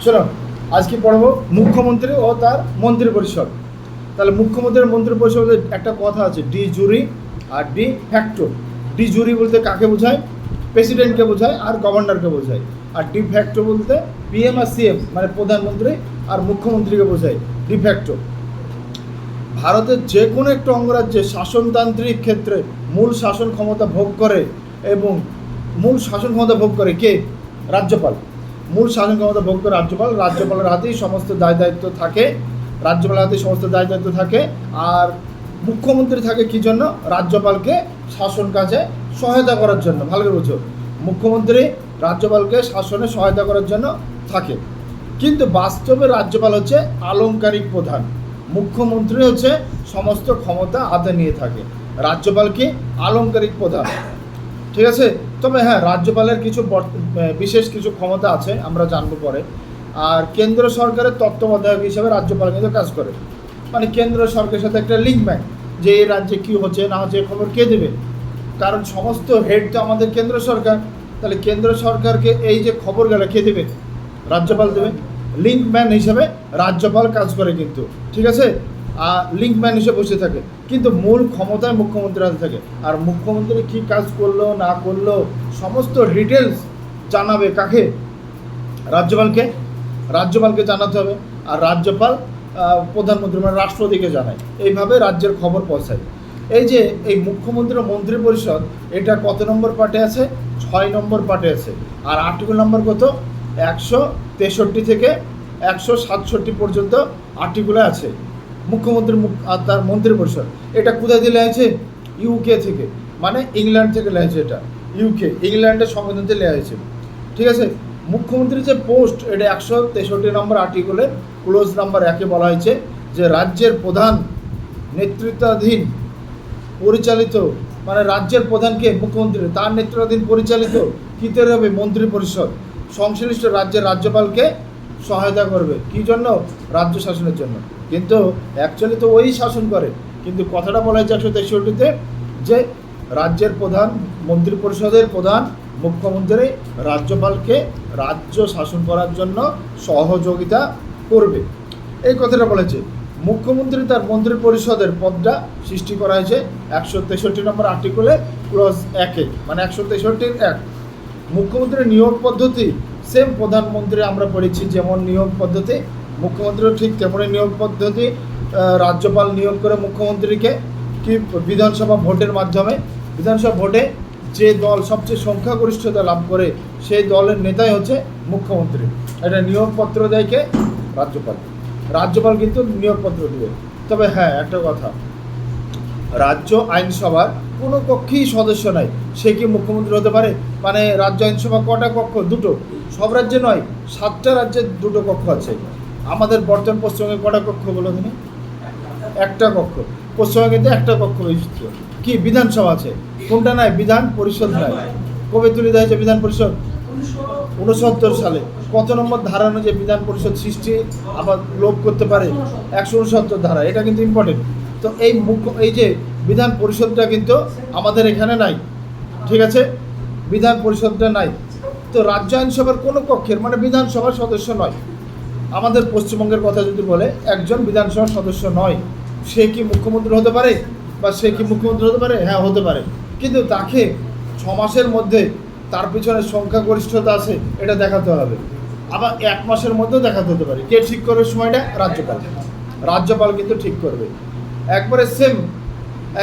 শোনো, আজকে পড়বো মুখ্যমন্ত্রী ও তার মন্ত্রী পরিষদ। তাহলে মুখ্যমন্ত্রীর মন্ত্রী পরিষদের একটা কথা আছে, ডি জুরি আর ডি ফ্যাক্টো। ডি জুরি বলতে কাকে বোঝায়? প্রেসিডেন্টকে বোঝায় আর গভর্নরকে বোঝায়। আর ডি ফ্যাক্টো বলতে পিএম আর সিএম মানে প্রধানমন্ত্রী আর মুখ্যমন্ত্রীকে বোঝায় ডি ফ্যাক্টো। ভারতের যে কোনো একটা অঙ্গরাজ্যে শাসনতান্ত্রিক ক্ষেত্রে মূল শাসন ক্ষমতা ভোগ করে এবং মূল শাসন ক্ষমতা ভোগ করে কে? রাজ্যপাল। মূল শাসন ক্ষমতা ভোগ করে রাজ্যপাল। রাজ্যপালের হাতেই সমস্ত দায় দায়িত্ব থাকে। রাজ্যপালের হাতেই সমস্ত দায় দায়িত্ব থাকে। আর মুখ্যমন্ত্রী থাকে কী জন্য? রাজ্যপালকে শাসন কাজে সহায়তা করার জন্য। ভালো করে বুঝো, মুখ্যমন্ত্রী রাজ্যপালকে শাসনে সহায়তা করার জন্য থাকে। কিন্তু বাস্তবে রাজ্যপাল হচ্ছে আলংকারিক প্রধান, মুখ্যমন্ত্রী হচ্ছে সমস্ত ক্ষমতা হাতে নিয়ে থাকে। রাজ্যপাল কি? আলংকারিক প্রধান। ঠিক আছে। তবে হ্যাঁ, রাজ্যপালের কিছু বিশেষ কিছু ক্ষমতা আছে, আমরা জানবো পরে। আর কেন্দ্র সরকারের তত্ত্বাবধায়ক হিসাবে রাজ্যপাল কিন্তু কাজ করে। মানে কেন্দ্র সরকারের সাথে একটা লিঙ্কম্যান, যে এই রাজ্যে কী হচ্ছে না হচ্ছে খবর কে দেবে? কারণ সমস্ত হেড তো আমাদের কেন্দ্র সরকার। তাহলে কেন্দ্র সরকারকে এই যে খবর গেলে কে দেবে? রাজ্যপাল দেবে। লিঙ্কম্যান হিসেবে রাজ্যপাল কাজ করে কিন্তু, ঠিক আছে। লিঙ্কম্যান হিসেবে বসে থাকে, কিন্তু মূল ক্ষমতায় মুখ্যমন্ত্রীর হাতে থাকে। আর মুখ্যমন্ত্রী কী কাজ করলো না করলো সমস্ত ডিটেলস জানাবে কাকে? রাজ্যপালকে। রাজ্যপালকে জানাতে হবে। আর রাজ্যপাল প্রধানমন্ত্রী মানে রাষ্ট্রপতিকে জানায়। এইভাবে রাজ্যের খবর পৌঁছায়। এই যে এই মুখ্যমন্ত্রী ও মন্ত্রী পরিষদ, এটা কত নম্বর পার্টে আছে? 6 নম্বর পার্টে আছে। আর আর্টিকেল নম্বর কত? 163 থেকে 167 পর্যন্ত আর্টিকেলে আছে মুখ্যমন্ত্রী আর তার মন্ত্রী পরিষদ। এটা কোথায় দিয়ে লেখা হয়েছে? ইউকে থেকে, মানে ইংল্যান্ড থেকে লেখা হয়েছে। এটা ইউকে, ইংল্যান্ডের সংবিধানতে লেখা হয়েছে, ঠিক আছে। মুখ্যমন্ত্রীর যে পোস্ট, এটা 163 নম্বর আর্টিকেলের ক্লোজ নাম্বার 1-এ বলা হয়েছে যে রাজ্যের প্রধান নেতৃত্বাধীন পরিচালিত, মানে রাজ্যের প্রধানকে মুখ্যমন্ত্রী, তার নেতৃত্বাধীন পরিচালিত কীতে হবে? মন্ত্রী পরিষদ সংশ্লিষ্ট রাজ্যের রাজ্যপালকে সহায়তা করবে। কী জন্য? রাজ্য শাসনের জন্য। কিন্তু অ্যাকচুয়ালি তো ওই শাসন করে, কিন্তু কথাটা বলা হয়েছে 163-তে যে রাজ্যের প্রধান, মন্ত্রী পরিষদের প্রধান মুখ্যমন্ত্রী রাজ্যপালকে রাজ্য শাসন করার জন্য সহযোগিতা করবে, এই কথাটা বলেছে। মুখ্যমন্ত্রী তার মন্ত্রী পরিষদের পদটা সৃষ্টি করা হয়েছে 163 নম্বর আর্টিকেলে ক্লজ 1-এ, মানে 163-1। মুখ্যমন্ত্রীর নিয়োগ পদ্ধতি সেম প্রধানমন্ত্রী আমরা পড়েছি যেমন নিয়োগ পদ্ধতি, মুখ্যমন্ত্রীর ঠিক তেমনই নিয়োগ পদ্ধতি। রাজ্যপাল নিয়োগ করে মুখ্যমন্ত্রীকে কি বিধানসভা ভোটের মাধ্যমে। বিধানসভা ভোটে যে দল সবচেয়ে সংখ্যাগরিষ্ঠতা লাভ করে সেই দলের নেতাই হচ্ছে মুখ্যমন্ত্রী। এটা নিয়োগপত্র দেয় কে? রাজ্যপাল। রাজ্যপাল কিন্তু নিয়োগপত্র দেবে। তবে হ্যাঁ, একটা কথা, রাজ্য আইনসভার কোনো কক্ষেই সদস্য নাই, সে কি মুখ্যমন্ত্রী হতে পারে? মানে রাজ্য আইনসভা কটা কক্ষ? 2টো। সব রাজ্যে নয়, 7টা রাজ্যে 2টো কক্ষ আছে। আমাদের বর্তমান পশ্চিমবঙ্গে কটা কক্ষ বলো তুমি? একটা কক্ষ। পশ্চিমবঙ্গে কিন্তু একটা কক্ষ বিশিষ্ট কি বিধানসভা আছে। কোনটা নাই? বিধান পরিষদ নাই। কবে তুলে দেওয়া হয়েছে বিধান পরিষদ? 69 সালে। কত নম্বর ধারা অনুযায়ী বিধান পরিষদ সৃষ্টি আবার লোপ করতে পারে? 169 ধারা। এটা কিন্তু ইম্পর্টেন্ট। তো এই যে বিধান পরিষদটা কিন্তু আমাদের এখানে নাই, ঠিক আছে। বিধান পরিষদটা নাই। তো রাজ্য আইনসভার কোনো কক্ষের মানে বিধানসভার সদস্য নয়। আমাদের পশ্চিমবঙ্গের কথা যদি বলে, একজন বিধানসভার সদস্য নয়, সে কি মুখ্যমন্ত্রী হতে পারে? বা সে কি মুখ্যমন্ত্রী হতে পারে? হ্যাঁ, হতে পারে। কিন্তু তাকে 6 মাসের মধ্যে তার পিছনে সংখ্যাগরিষ্ঠতা আছে এটা দেখাতে হবে। আবার 1 মাসের মধ্যেও দেখাতে হতে পারে। কে ঠিক করবে সময়টা? রাজ্যপাল। রাজ্যপাল কিন্তু ঠিক করবে। একবারে সেম,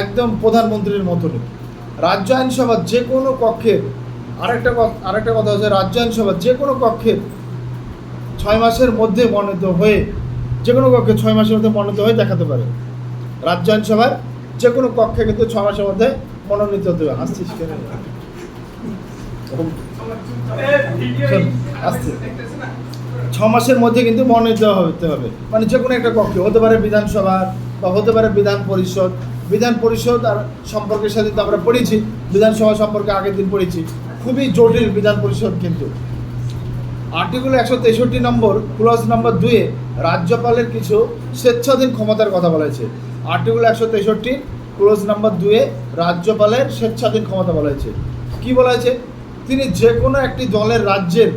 একদম প্রধানমন্ত্রীর মতনই। রাজ্য আইনসভার যে কোনো কক্ষের আরেকটা কথা হচ্ছে, রাজ্য আইনসভার যে কোনো কক্ষের 6 মাসের মধ্যে মনোনীত হয়ে, যে কোনো কক্ষে 6 মাসের মধ্যে মনোনীত হয়ে দেখাতে পারে। রাজ্য আইনসভার যে কোনো কক্ষে কিন্তু 6 মাসের মধ্যে মনোনীত হতে হবে। আসছিস কেন? আসছে 6 মাসের মধ্যে কিন্তু মনোনীত হতে হবে। মানে যে কোনো একটা কক্ষে হতে পারে বিধানসভা বা হতে পারে বিধান পরিষদ। বিধান পরিষদ আর সম্পর্কের সাথে তো আমরা পড়েছি, বিধানসভা সম্পর্কে আগের দিন পড়েছি। খুবই জটিল বিধান পরিষদ কিন্তু। আর্টিকেল 163 নম্বর ক্লজ নাম্বার 2-এ রাজ্যপালের কিছু স্বেচ্ছাধীন ক্ষমতার কথা বলা হয়েছে। আর্টিকেল 163 ক্লজ নাম্বার 2-এ রাজ্যপালের স্বেচ্ছাধীন ক্ষমতা বলা হয়েছে। কী বলা হয়েছে? তিনি যে কোনো একটি দলের রাজ্যের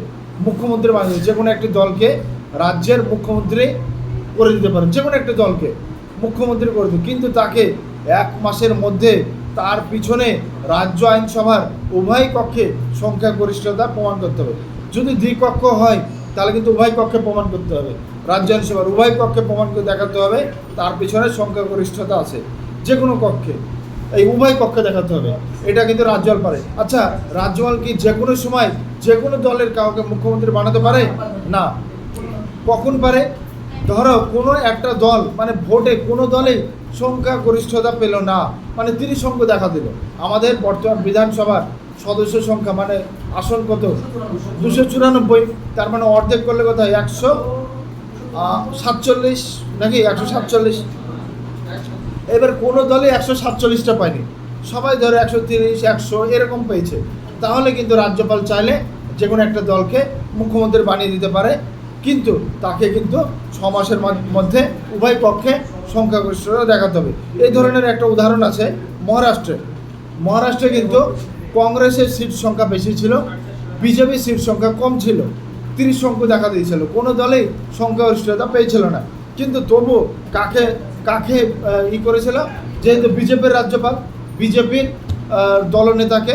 মুখ্যমন্ত্রীর মাধ্যমে যে কোনো একটি দলকে রাজ্যের মুখ্যমন্ত্রী করে দিতে পারেন, যে কোনো একটা দলকে মুখ্যমন্ত্রী করে দিন, কিন্তু তাকে 1 মাসের মধ্যে তার পিছনে রাজ্য আইনসভার উভয় কক্ষে সংখ্যাগরিষ্ঠতা প্রমাণ করতে হবে। যদি দ্বিকক্ষ হয় তাহলে কিন্তু উভয় কক্ষে প্রমাণ করতে হবে, রাজ্য আইনসভার উভয় কক্ষে প্রমাণ করে দেখাতে হবে তার পিছনে সংখ্যাগরিষ্ঠতা আছে, যে কোনো কক্ষে, এই উভয় কক্ষে দেখাতে হবে। এটা কিন্তু রাজ্যপাল পারে। আচ্ছা, রাজ্যপাল কি যে কোনো সময় যে কোনো দলের কাউকে মুখ্যমন্ত্রী বানাতে পারে না? কখন পারে? ধরো কোনো একটা দল মানে ভোটে কোনো দলেই সংখ্যাগরিষ্ঠতা পেল না, মানে 30 অঙ্ক দেখা দিল। আমাদের বর্তমান বিধানসভার সদস্য সংখ্যা মানে আসন কত? 294, তার মানে অর্ধেক করলে কত হয়? 147 নাকি 147। এবার কোনো দলে 147টা পায়নি, সবাই ধরো 130, 100 এরকম পেয়েছে। তাহলে কিন্তু রাজ্যপাল চাইলে যে কোনো একটা দলকে মুখ্যমন্ত্রী বানিয়ে দিতে পারে, কিন্তু তাকে কিন্তু 6 মাসের মধ্যে উভয় পক্ষে সংখ্যাগরিষ্ঠতা দেখাতে হবে। এই ধরনের একটা উদাহরণ আছে মহারাষ্ট্রে কিন্তু কংগ্রেসের সিট সংখ্যা বেশি ছিল, বিজেপির সিট সংখ্যা কম ছিল, 30 অঙ্ক দেখা দিয়েছিল, কোনো দলেই সংখ্যাগরিষ্ঠতা পেয়েছিল না। কিন্তু তবু কাকে করেছিল? যেহেতু বিজেপির রাজ্যপাল, বিজেপির দলনেতাকে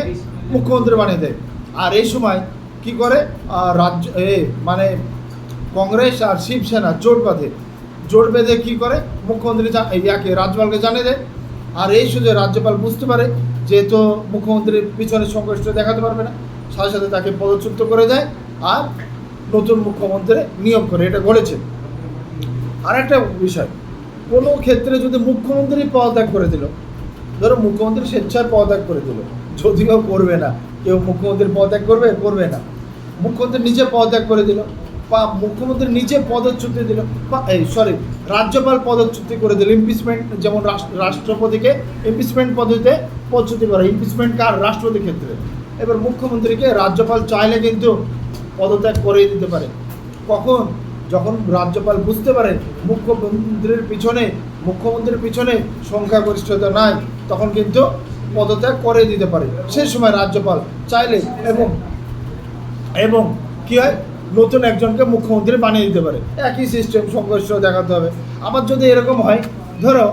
মুখ্যমন্ত্রী বানিয়ে দেয়। আর এই সময় কি করে মানে কংগ্রেস আর শিবসেনা জোট বেঁধে কী করে? মুখ্যমন্ত্রী রাজ্যপালকে জানিয়ে দেয়। আর এই সুযোগে রাজ্যপাল বুঝতে পারে যেহেতু মুখ্যমন্ত্রীর পিছনে সংখ্যাগরিষ্ঠতা দেখাতে পারবে না, সাথে সাথে তাকে পদচ্যুত করে দেয় আর নতুন মুখ্যমন্ত্রী নিয়োগ করে। এটা ঘটেছে। আর একটা বিষয়, কোনো ক্ষেত্রে যদি মুখ্যমন্ত্রী পদত্যাগ করে দিল, ধরো মুখ্যমন্ত্রী স্বেচ্ছায় পদত্যাগ করে দিল, যদিও করবে না, কেউ মুখ্যমন্ত্রীর পদত্যাগ করবে না, মুখ্যমন্ত্রী নিজে পদত্যাগ করে দিল, বা মুখ্যমন্ত্রী নিজে পদচ্যুতি দিল, বা রাজ্যপাল পদচ্যুতি করে দিল, ইমপিচমেন্ট, যেমন রাষ্ট্রপতিকে ইমপিচমেন্ট পদ্ধতিতে পদচ্যুতি করা, ইমপিচমেন্ট কার? রাষ্ট্রপতির ক্ষেত্রে। এবার মুখ্যমন্ত্রীকে রাজ্যপাল চাইলে কিন্তু পদত্যাগ করিয়ে দিতে পারে। কখন? যখন রাজ্যপাল বুঝতে পারে মুখ্যমন্ত্রীর পিছনে সংখ্যাগরিষ্ঠতা নাই, তখন কিন্তু পদত্যাগ করে দিতে পারে। সেই সময় রাজ্যপাল চাইলে এবং কি হয়, নতুন একজনকে মুখ্যমন্ত্রী বানিয়ে দিতে পারে। একই সিস্টেম, সংখ্যাগরিষ্ঠতা দেখাতে হবে। আবার যদি এরকম হয়, ধরো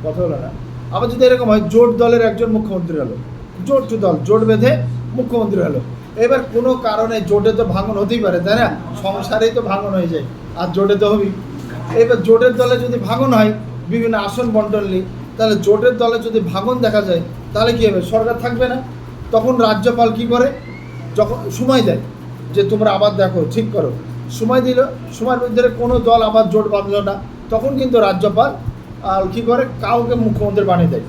কথা হলো না, আবার যদি এরকম হয় জোট দলের একজন মুখ্যমন্ত্রী হলো, জোট বেঁধে মুখ্যমন্ত্রী হলো। এবার কোনো কারণে জোটে তো ভাঙন হতেই পারে, তাই না? সংসারেই তো ভাঙন হয়ে যায়, আর জোটে তো হবেই। এবার জোটের দলে যদি ভাঙন হয়, বিভিন্ন আসন বন্টন নিয়ে, তাহলে জোটের দলে যদি ভাঙন দেখা যায়, তাহলে কী হবে? সরকার থাকবে না। তখন রাজ্যপাল কী করে? যখন সময় দেয় যে তোমরা আবার দেখো, ঠিক করো, সময় দিল, সময়ের মধ্যে কোনো দল আবার জোট বাঁধল না, তখন কিন্তু রাজ্যপাল কী করে? কাউকে মুখ্যমন্ত্রী বানিয়ে দেয়।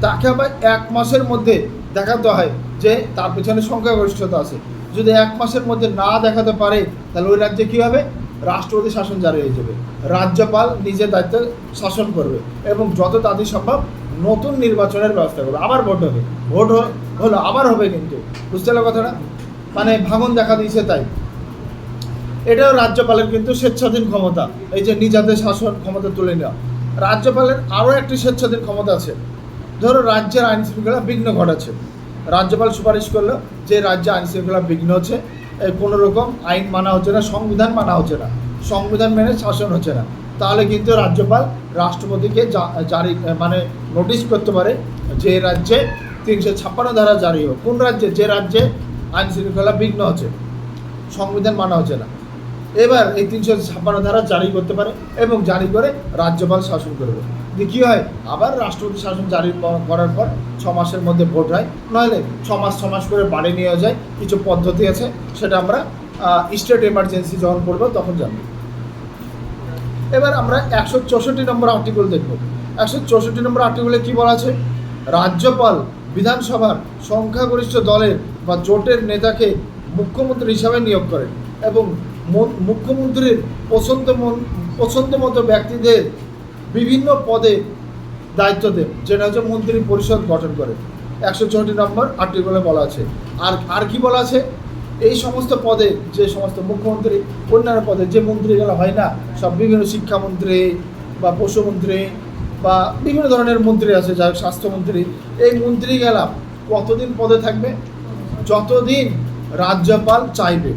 তাকে আবার 1 মাসের মধ্যে দেখাতে হয় যে তার পেছনে সংখ্যাগরিষ্ঠতা আছে। যদি 1 মাসের মধ্যে না দেখাতে পারে, তাহলে ওই রাজ্যে কী হবে? রাষ্ট্রপতি শাসন জারি হয়ে যাবে, রাজ্যপাল নিজের দায়িত্বে শাসন করবে এবং যত তাড়াতাড়ি সম্ভব নতুন নির্বাচনের ব্যবস্থা করবে। আবার ভোট হলো আবার হবে, কিন্তু বুঝতে পারলো কথাটা? মানে ভাঙন দেখা দিয়েছে, তাই এটাও রাজ্যপালের কিন্তু স্বেচ্ছাধীন ক্ষমতা। এই যে নিজেদের শাসন ক্ষমতা তুলে নেওয়া, রাজ্যপালের আরও একটি স্বেচ্ছাধীন ক্ষমতা আছে। ধরো রাজ্যের আইন শৃঙ্খলা বিঘ্ন ঘটাচ্ছে, রাজ্যপাল সুপারিশ করলো যে রাজ্যে আইন শৃঙ্খলা বিঘ্ন হচ্ছে, কোনো রকম আইন মানা হচ্ছে না, সংবিধান মানা হচ্ছে না, সংবিধান মেনে শাসন হচ্ছে না, তাহলে কিন্তু রাজ্যপাল রাষ্ট্রপতিকে জারি মানে নোটিশ করতে পারে যে রাজ্যে 356 ধারা জারি হোক। কোন রাজ্যে? যে রাজ্যে আইন শৃঙ্খলা বিঘ্ন হচ্ছে, সংবিধান মানা হচ্ছে না। এবার এই 356 ধারা জারি করতে পারে এবং জারি করে রাজ্যপাল শাসন করবে। কী হয়? আবার রাষ্ট্রপতি শাসন জারি করার পর 6 মাসের মধ্যে ভোট হয়, নইলে 6 মাস করে বাড়ি নিয়ে যায়। কিছু পদ্ধতি আছে, সেটা আমরা স্টেট এমার্জেন্সি যখন পড়বো তখন জানবো। এবার আমরা 164 নম্বর আর্টিকেল দেখব। 164 নম্বর আর্টিকেলে কী বলা আছে? রাজ্যপাল বিধানসভার সংখ্যাগরিষ্ঠ দলের বা জোটের নেতাকে মুখ্যমন্ত্রী হিসাবে নিয়োগ করেন এবং মুখ্যমন্ত্রীর পছন্দ মতো ব্যক্তিদের বিভিন্ন পদে দায়িত্ব দেন, যেটা হচ্ছে মন্ত্রী পরিষদ গঠন করে। 164 নম্বর আর্টিকেলে বলা আছে। আর কি বলা আছে? এই সমস্ত পদে, যে সমস্ত মুখ্যমন্ত্রী অন্যান্য পদে যে মন্ত্রীগুলো হয় না, সব বিভিন্ন শিক্ষামন্ত্রী বা পশুমন্ত্রী বা বিভিন্ন ধরনের মন্ত্রী আছে, যার স্বাস্থ্যমন্ত্রী, এই মন্ত্রীগুলা কতদিন পদে থাকবে? যতদিন রাজ্যপাল চাইবে।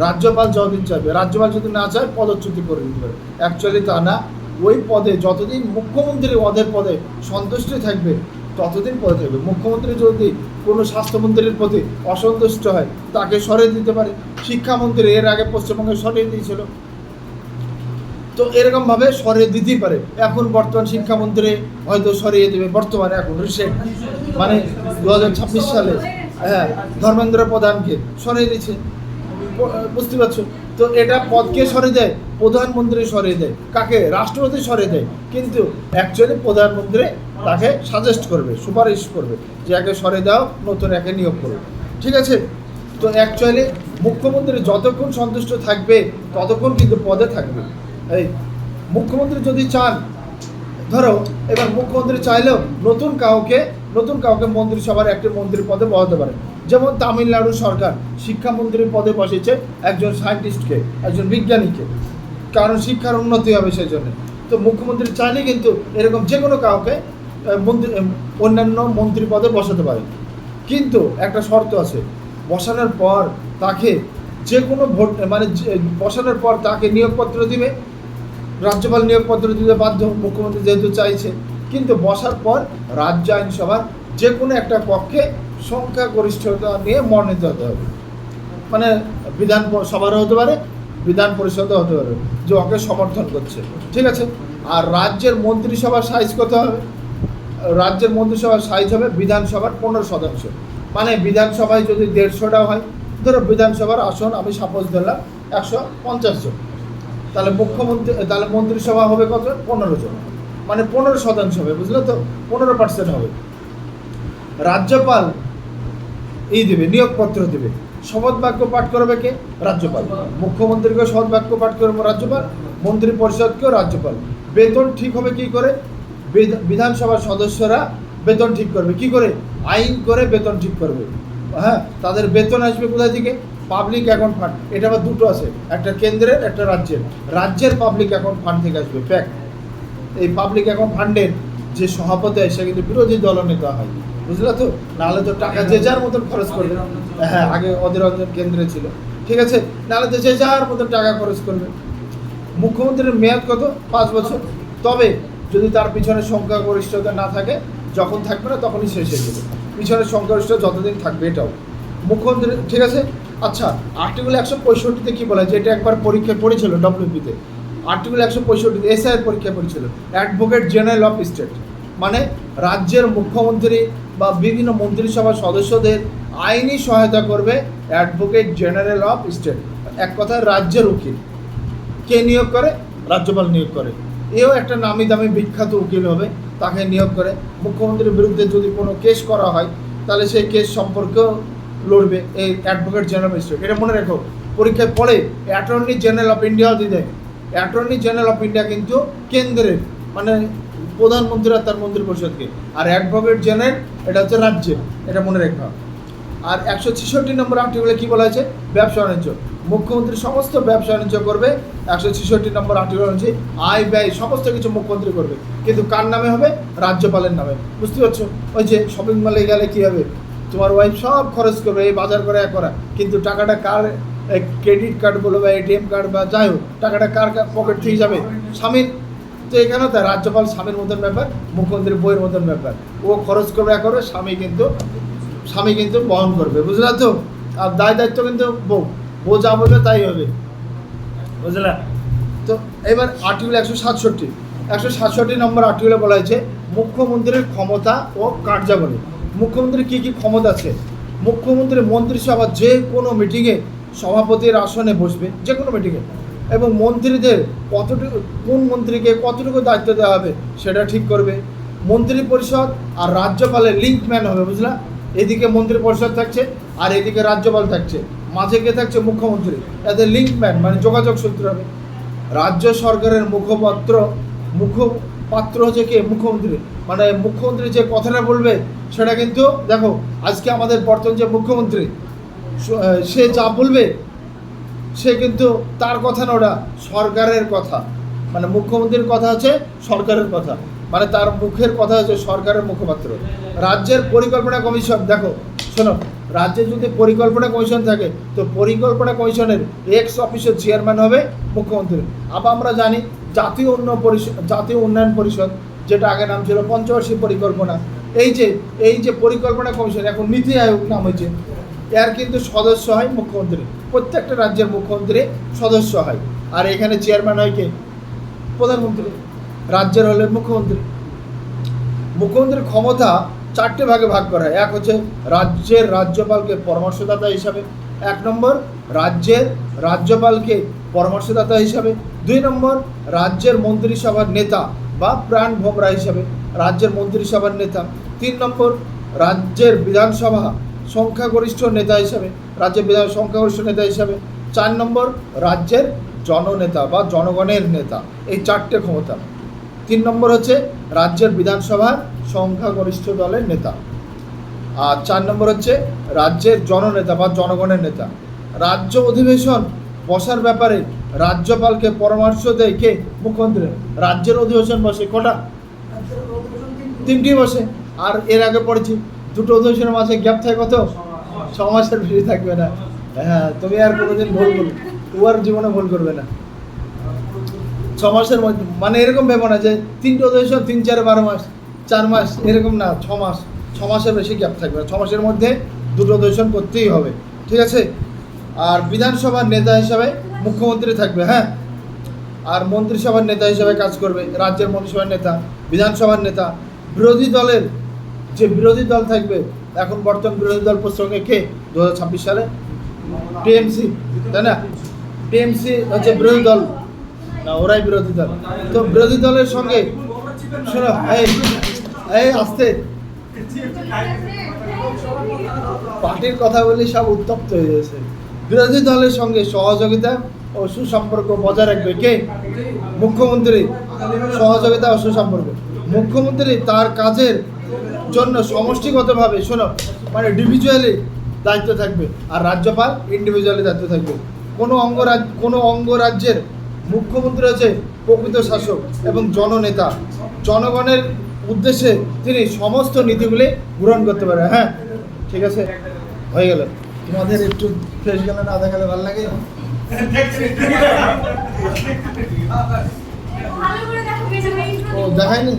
রাজ্যপাল যতদিন চাইবে, রাজ্যপাল যদি না চায় পদচ্যুতি করে দিতে পারে। অ্যাকচুয়ালি তা না, ওই পদে যতদিন মুখ্যমন্ত্রী ওদের পদে সন্তুষ্ট থাকবে ততদিন পদে থাকবে। মুখ্যমন্ত্রী যদি কোনো স্বাস্থ্যমন্ত্রীর প্রতি অসন্তুষ্ট হয় তাকে সরিয়ে দিতে পারে। শিক্ষামন্ত্রী এর আগে পশ্চিমবঙ্গে সরিয়ে দিয়েছিল, তো এরকমভাবে সরিয়ে দিতেই পারে। এখন বর্তমান শিক্ষামন্ত্রী হয়তো সরিয়ে দেবে, বর্তমানে এখন রিসেন্ট মানে 2026 সালে হ্যাঁ ধর্মেন্দ্র প্রধানকে সরিয়ে দিয়েছে, বুঝতে পারছো? তো এটা পদকে সরিয়ে দেয়, প্রধানমন্ত্রী সরিয়ে দেয়, কাকে? রাষ্ট্রপতি সরিয়ে দেয়, কিন্তু অ্যাকচুয়ালি প্রধানমন্ত্রী তাকে সাজেস্ট করবে, সুপারিশ করবে যে একে সরিয়ে দাও, নতুন একে নিয়োগ করবে, ঠিক আছে? তো অ্যাকচুয়ালি মুখ্যমন্ত্রী যতক্ষণ সন্তুষ্ট থাকবে ততক্ষণ কিন্তু পদে থাকবে। এই মুখ্যমন্ত্রী যদি চান, ধরো এবার মুখ্যমন্ত্রী চাইলেও নতুন কাউকে মন্ত্রিসভার একটি মন্ত্রী পদে বসাতে পারে। যেমন তামিলনাড়ু সরকার শিক্ষামন্ত্রীর পদে বসেছে একজন সায়েন্টিস্টকে, একজন বিজ্ঞানীকে, কারণ শিক্ষার উন্নতি হবে সেই জন্য। তো মুখ্যমন্ত্রী চাইলে কিন্তু এরকম যে কোনো কাউকে অন্যান্য মন্ত্রী পদে বসাতে পারে, কিন্তু একটা শর্ত আছে, বসানোর পর তাকে যে কোনো ভোট মানে বসানোর পর তাকে নিয়োগপত্র দিবে, রাজ্যপাল নিয়োগপত্র দিতে বাধ্য, মুখ্যমন্ত্রী যেহেতু চাইছে। কিন্তু বসার পর রাজ্য আইনসভার যে কোনো একটা পক্ষে সংখ্যাগরিষ্ঠতা নিয়ে মনোনীত হতে হবে, মানে বিধান সভারও হতে পারে, বিধান পরিষদও হতে পারে, যে ওকে সমর্থন করছে, ঠিক আছে? আর রাজ্যের মন্ত্রিসভার সাইজ কত হবে? রাজ্যের মন্ত্রিসভার সাইজ হবে বিধানসভার 15%। মানে বিধানসভায় যদি 150টা হয়, ধরো বিধানসভার আসন আমি সাপোজ ধরলাম 150 জন, তাহলে তাহলে মন্ত্রিসভা হবে কত? 15 জন, মানে 15% হবে, বুঝলে তো? 15% হবে। রাজ্যপাল দেবে, নিয়োগপত্র দেবে, শপথ বাক্য পাঠ করবে কে? রাজ্যপাল। মুখ্যমন্ত্রীকে শপথ বাক্য পাঠ করবে রাজ্যপাল, মন্ত্রী পরিষদকেও রাজ্যপাল। বেতন ঠিক হবে কি করে? বিধানসভার সদস্যরা বেতন ঠিক করবে কি করে? আইন করে বেতন ঠিক করবে। হ্যাঁ, তাদের বেতন আসবে কোথায় থেকে? Public account fund. এটা আবার দুটো আছে, একটা কেন্দ্রের, একটা রাজ্যের। রাজ্যের পাবলিক অ্যাকাউন্ট ফান্ড থেকে আসবে ফ্যাক্ট। এই পাবলিক অ্যাকাউন্ট ফান্ডের যে সভাপতি হয় সে কিন্তু বিরোধী দলনেতা হয়, বুঝলে তো? নাহলে তো টাকা যে যার মতন খরচ করবে। হ্যাঁ, আগে অধীর রঞ্জন কেন্দ্রে ছিল, ঠিক আছে? নাহলে তো যে যার মতন টাকা খরচ করবে। মুখ্যমন্ত্রীর মেয়াদ কত? 5 বছর। তবে যদি তার পিছনে সংখ্যাগরিষ্ঠতা না থাকে, যখন থাকবে না তখনই শেষ হয়ে যাবে। পিছনের সংখ্যাগরিষ্ঠতা যতদিন থাকবে এটাও মুখ্যমন্ত্রী, ঠিক আছে? আচ্ছা, আর্টিকেল 165-তে কী বলা হয়? যেটা একবার পরীক্ষায় পড়েছিল ডব্লিউপিতে, আর্টিকেল 165 এসআইয়ের পরীক্ষায় পড়েছিল, অ্যাডভোকেট জেনারেল অফ স্টেট, মানে রাজ্যের মুখ্যমন্ত্রী বা বিভিন্ন মন্ত্রিসভার সদস্যদের আইনি সহায়তা করবে অ্যাডভোকেট জেনারেল অফ স্টেট। এক কথায় রাজ্যের উকিল। কে নিয়োগ করে? রাজ্যপাল নিয়োগ করে। এও একটা নামি দামি বিখ্যাত উকিল হবে, তাকে নিয়োগ করে। মুখ্যমন্ত্রীর বিরুদ্ধে যদি কোনো কেস করা হয় তাহলে সেই কেস সম্পর্কেও লড়বে এই অ্যাডভোকেট জেনারেল অফ স্টেট। এটা মনে রেখো, পরীক্ষায় পড়ে অ্যাটর্নি জেনারেল অফ ইন্ডিয়াও দিয়ে দেয়। অ্যাটর্নি জেনারেল অফ ইন্ডিয়া কিন্তু কেন্দ্রের, মানে প্রধানমন্ত্রী আর তার মন্ত্রী পরিষদকে, আর অ্যাডভোকেট জেনারেল এটা হচ্ছে রাজ্যের, এটা মনে রাখা। আর 166 নম্বর আর্টিকেলে কী বলা হয়েছে? ব্যবসা বাণিজ্য। মুখ্যমন্ত্রী সমস্ত ব্যবসা বাণিজ্য করবে। 166 নম্বর আর্টিকেল হচ্ছে আয় ব্যয় সমস্ত কিছু মুখ্যমন্ত্রী করবে, কিন্তু কার নামে হবে? রাজ্যপালের নামে। বুঝতে পারছো? ওই যে শপিং মলে গেলে কী হবে? তোমার ওয়াইফ সব খরচ করবে, এই বাজার করা করা, কিন্তু টাকাটা কার? ক্রেডিট কার্ড বলো বা এটিএম কার্ড বা যাই হোক, টাকাটা কার পকেট থেকে যাবে? স্বামীর। তো এখানেও তাই, রাজ্যপাল স্বামীর মতন ব্যাপার, মুখ্যমন্ত্রী বইয়ের মতন ব্যাপার। ও খরচ করবে করে, স্বামী কিন্তু বহন করবে, বুঝলা তো? আর দায়িত্ব কিন্তু বউ যা বলবে তাই হবে, বুঝলা তো? এবার আর্টিকেল 167 নম্বর আর্টিকেলে বলা হয়েছে মুখ্যমন্ত্রীর ক্ষমতা ও কার্যাবলী। মুখ্যমন্ত্রীর কী কী ক্ষমতা আছে? মুখ্যমন্ত্রী মন্ত্রিসভা যে কোনো মিটিংয়ে সভাপতির আসনে বসবে, যে কোনো মিটিংয়ে, এবং মন্ত্রীদের কোন মন্ত্রীকে কতটুকু দায়িত্ব দেওয়া হবে সেটা ঠিক করবে। মন্ত্রী পরিষদ আর রাজ্যপালের লিঙ্কম্যান হবে, বুঝলা? এদিকে মন্ত্রী পরিষদ থাকছে আর এদিকে রাজ্যপাল থাকছে, মাঝে কে থাকছে? মুখ্যমন্ত্রী। এদের লিঙ্কম্যান মানে যোগাযোগ সূত্র হবে। রাজ্য সরকারের মুখপাত্র হচ্ছে কে? মুখ্যমন্ত্রী। মানে মুখ্যমন্ত্রী যে কথাটা বলবে সেটা কিন্তু, দেখো আজকে আমাদের বর্তমান যে মুখ্যমন্ত্রী, সে যা বলবে সে কিন্তু তার কথা না, ওটা সরকারের কথা। মানে মুখ্যমন্ত্রীর কথা আছে সরকারের কথা, মানে তার মুখের কথা হচ্ছে সরকারের মুখপাত্র। রাজ্যের পরিকল্পনা কমিশন, দেখো শোনো, রাজ্যে যদি পরিকল্পনা কমিশন থাকে তো পরিকল্পনা কমিশনের এক্স অফিসের চেয়ারম্যান হবে মুখ্যমন্ত্রী। আবার আমরা জানি জাতীয় উন্নয়ন পরিষদ, যেটা আগে নাম ছিল পঞ্চবার্ষিক পরিকল্পনা, এই যে পরিকল্পনা কমিশন এখন নীতি আয়োগ নাম হয়েছে, এর কিন্তু সদস্য হয় মুখ্যমন্ত্রী। প্রত্যেকটা রাজ্যের মুখ্যমন্ত্রী সদস্য হয়, আর এখানে চেয়ারম্যান হয় কে? প্রধানমন্ত্রী। রাজ্যের হলে মুখ্যমন্ত্রী। মুখ্যমন্ত্রীর ক্ষমতা 4টে ভাগে ভাগ করা হয়। এক হচ্ছে রাজ্যের রাজ্যপালকে পরামর্শদাতা হিসাবে, 1 নম্বর রাজ্যের রাজ্যপালকে পরামর্শদাতা হিসাবে, 2 নম্বর রাজ্যের মন্ত্রিসভার নেতা বা প্রাণ ভোমরা হিসাবে রাজ্যের মন্ত্রিসভার নেতা, 3 নম্বর রাজ্যের বিধানসভা সংখ্যাগরিষ্ঠ নেতা হিসাবে, রাজ্যের সংখ্যাগরিষ্ঠ নেতা হিসাবে, 4 নম্বর রাজ্যের জননেতা বা জনগণের নেতা। এই 4টে ক্ষমতা। 3 নম্বর হচ্ছে রাজ্যের বিধানসভার সংখ্যাগরিষ্ঠ দলের নেতা, আর 4 নম্বর হচ্ছে রাজ্যের জননেতা বা জনগণের নেতা। রাজ্য অধিবেশন বসার ব্যাপারে রাজ্যপালকে পরামর্শ দেয় কে? মুখ্যমন্ত্রী। রাজ্যের অধিবেশন বসে কটা? 3টি বসে। আর এর আগে পড়েছি 2টো অধিবেশনের মাঝে গ্যাপ থাকে কত? 6 মাসের বেশি থাকবে না। হ্যাঁ, তুমি আর কোনোদিন ভুল করবে, ও আর জীবনে ভুল করবে না। 6 মাসের মধ্যে, মানে এরকম ভেবো না যে 3টে অধিবেশন 3, 4, 12 মাস, 4 মাস, এরকম না। 6 মাস, 6 মাসের বেশি গ্যাপ থাকবে না। 6 মাসের মধ্যে 2টো অধিবেশন করতেই হবে, ঠিক আছে? আর বিধানসভার নেতা হিসাবে মুখ্যমন্ত্রী থাকবে, হ্যাঁ, আর মন্ত্রিসভার নেতা হিসাবে কাজ করবে রাজ্যের মন্ত্রিসভার নেতা, বিধানসভার নেতা। বিরোধী দলের যে বিরোধী দল থাকবে, এখন বর্তমান বিরোধী দল প্রসঙ্গে কে? 2026 সালে টিএমসি, তাই না? টিএমসি হচ্ছে বিরোধী দল না, ওরাই বিরোধী দল। তো বিরোধী দলের সঙ্গে শোনো, এই আস্তে, পার্টির কথা বলি সব উত্তপ্ত হয়ে গেছে। বিরোধী দলের সঙ্গে সহযোগিতা ও সুসম্পর্ক বজায় রাখবে কে? মুখ্যমন্ত্রী। সহযোগিতা ও সুসম্পর্ক। মুখ্যমন্ত্রী তার কাজের জন্য সমষ্টিগতভাবে, শোনো, মানে ডিভিজুয়ালি দায়িত্ব থাকবে, আর রাজ্যপাল ইন্ডিভিজুয়ালি দায়িত্ব থাকবে। কোনো অঙ্গরাজ্যের মুখ্যমন্ত্রী হচ্ছে প্রকৃত শাসক এবং জননেতা। জনগণের উদ্দেশ্যে তিনি সমস্ত নীতিগুলি গ্রহণ করতে পারে। হ্যাঁ, ঠিক আছে, হয়ে গেল। তোমাদের একটু ফ্রেশ গেলে না, আধা গেলে ভালো লাগে। ও দেখায়নি।